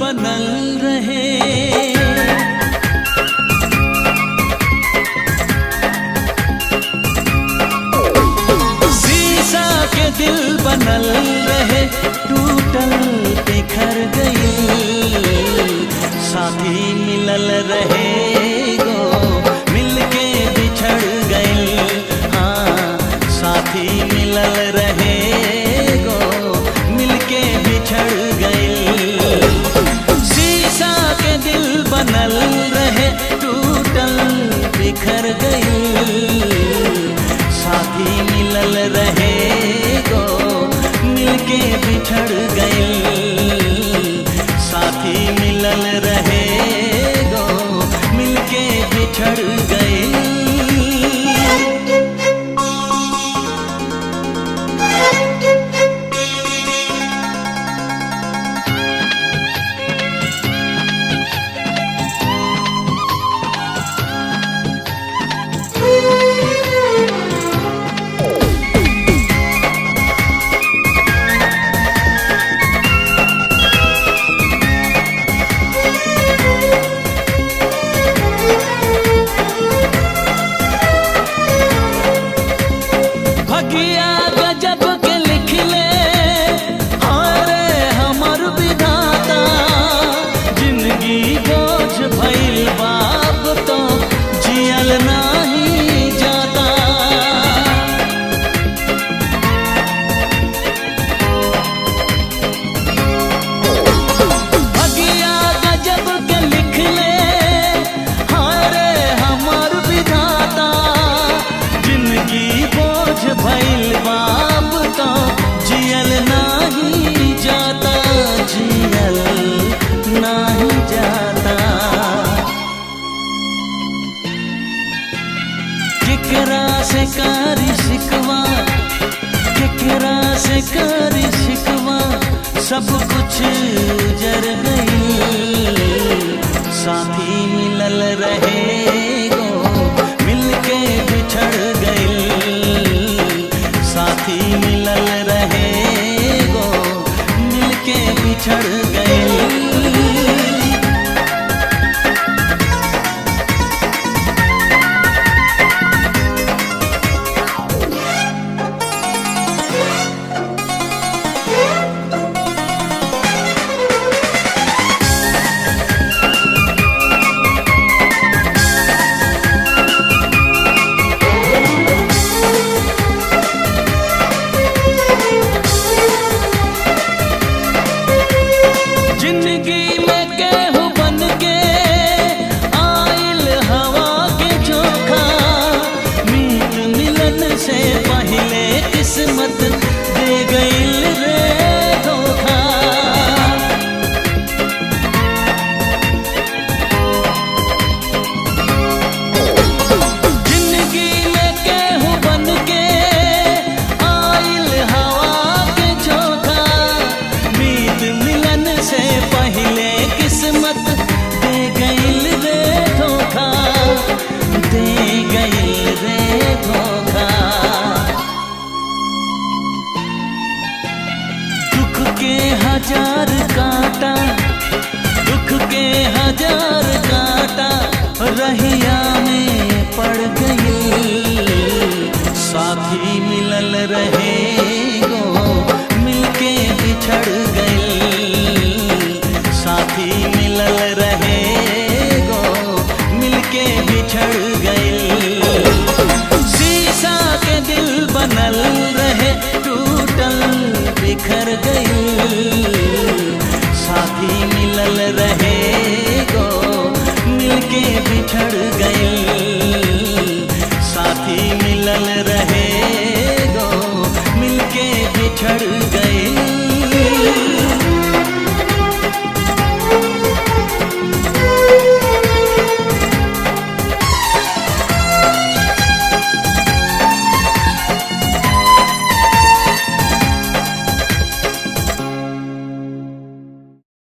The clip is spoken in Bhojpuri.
बनल रहे। शीशा के दिल बनल रहे, टूटल बिखर गई। साथी मिलल रहे गो, मिलके बिछड़ गए। हाँ, साथी मिलल रहे गो, मिलके बिछड़ गए। शीशा के दिल बनल रहे, टूटल बिखर गई। साथी मिलल रहे गो, मिलके बिछड़ गए। साथी मिलल रहे गो, मिलके बिछड़ गए। भगिया गजब के लिख ले, अरे हमर विधाता। जिंदगी बोझ भइल बाप तो जियल नहीं जाता। भगिया गजब के लिख ले, अरे हमर विधाता। जिंदगी बोझ भइल बाप तो जियल नहीं जाता। जियल नहीं जाता। केकरा से करी शिकवा, केकरा से करी शिकवा। सब कुछ जर गई। साथी मिलल रहे गो, मिलके बिछड़ गए। साथी मिलल रहे गो, मिलके बिछड़ गए। जिंदगी में केहू बन के आइल हवा के झोंका। मीत मिलन से पहले किस्मत दे गइल रे धोखा। जिंदगी में केहू बन के आइल हवा के झोंका। मीत मिलन से पहले किस्मत दे गइल रे धोखा। दे गइल रे धोखा। दुख के हजार कांटा, दुख के हजार कांटा रहिया में पड़ गई। साथी मिलल रहे